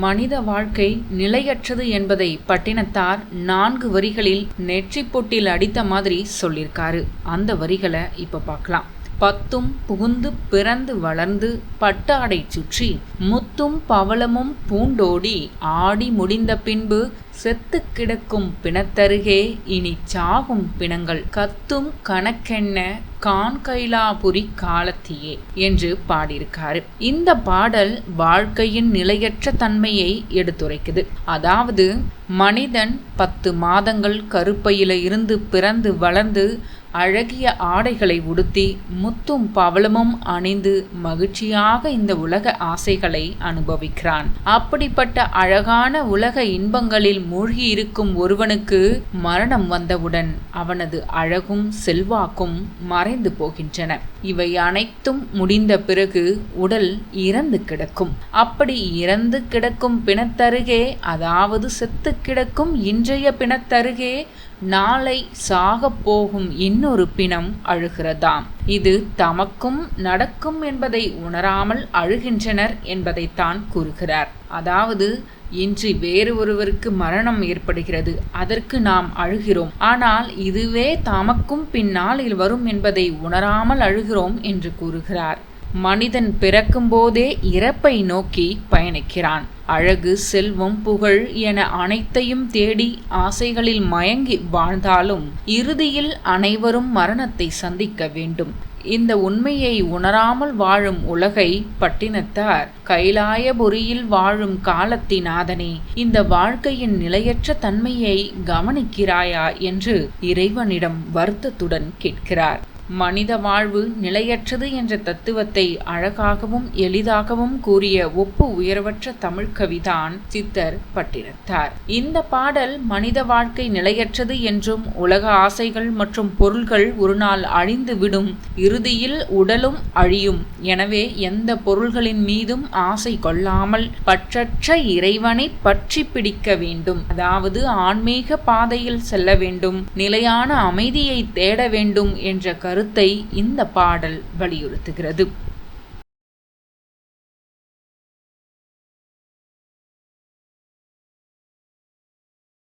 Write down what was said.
மனித வாழ்க்கை நிலையற்றது என்பதை பட்டினத்தார் 4 வரிகளில் நெற்றிப் பொட்டில் அடித்த மாதிரி சொல்லியிருக்காரு. அந்த வரிகளை இப்ப பார்க்கலாம். பத்தும் புகுந்து பிறந்து வளர்ந்து பட்டாடை சுற்றி முத்தும் பவளமும் பூண்டோடி ஆடி முடிந்த பின்பு செத்து கிடக்கும் பிணத்தருகே இனி சாகும் பிணங்கள் கத்தும் கணக்கென்ன கான்கைலாபுரி காலத்தியே என்று பாடியிருக்காரு. இந்த பாடல் வாழ்க்கையின் நிலையற்ற தன்மையை எடுத்துரைக்குது. அதாவது மனிதன் 10 மாதங்கள் கருப்பையில இருந்து பிறந்து வளர்ந்து அழகிய ஆடைகளை உடுத்தி முத்தும் பவளமும் அணிந்து மகிழ்ச்சியாக இந்த உலக ஆசைகளை அனுபவிக்கிறான். அப்படிப்பட்ட அழகான உலக இன்பங்களில் மூழ்கி இருக்கும் ஒருவனுக்கு மரணம் வந்தவுடன் அவனது அழகும் செல்வாக்கும் மறைந்து போகின்றன. இவை அனைத்தும் முடிந்த பிறகு உடல் இறந்து கிடக்கும். அப்படி இறந்து கிடக்கும் பிணத்தருகே, அதாவது செத்து கிடக்கும் இன்றைய பிணத்தருகே நாளை சாகப் போகும் இன்னொரு பிணம் அழுகிறதாம். இது தமக்கும் நடக்கும் என்பதை உணராமல் அழுகின்றனர் என்பதைத்தான் கூறுகிறார். அதாவது இன்று வேறு ஒருவருக்கு மரணம் ஏற்படுகிறது, அதற்கு நாம் அழுகிறோம். ஆனால் இதுவே தமக்கும் பின்னாளில் வரும் என்பதை உணராமல் அழுகிறோம் என்று கூறுகிறார். மனிதன் பிறக்கும் போதே இறப்பை நோக்கி பயணிக்கிறான். அழகு, செல்வம், புகழ் என அனைத்தையும் தேடி ஆசைகளில் மயங்கி வாழ்ந்தாலும் இறுதியில் அனைவரும் மரணத்தை சந்திக்க வேண்டும். இந்த உண்மையை உணராமல் வாழும் உலகை பட்டினத்தார் கைலாயபுரியில் வாழும் காலத்தினாதனே, இந்த வாழ்க்கையின் நிலையற்ற தன்மையை கவனிக்கிறாயா என்று இறைவனிடம் வருத்தத்துடன் கேட்கிறார். மனித வாழ்வு நிலையற்றது என்ற தத்துவத்தை அழகாகவும் எளிதாகவும் கூறிய ஒப்பு உயர்வற்ற தமிழ் கவிதான் சித்தர் பட்டினத்தார். இந்த பாடல் மனித வாழ்க்கை நிலையற்றது என்றும் உலக ஆசைகள் மற்றும் பொருள்கள் ஒரு நாள் அழிந்து விடும், இறுதியில் உடலும் அழியும். எனவே எந்த பொருள்களின் மீதும் ஆசை கொள்ளாமல் பற்றற்ற இறைவனை பற்றி பிடிக்க வேண்டும். அதாவது ஆன்மீக பாதையில் செல்ல வேண்டும், நிலையான அமைதியை தேட வேண்டும் என்ற கருத்தை இந்த பாடல் வலியுறுத்துகிறது.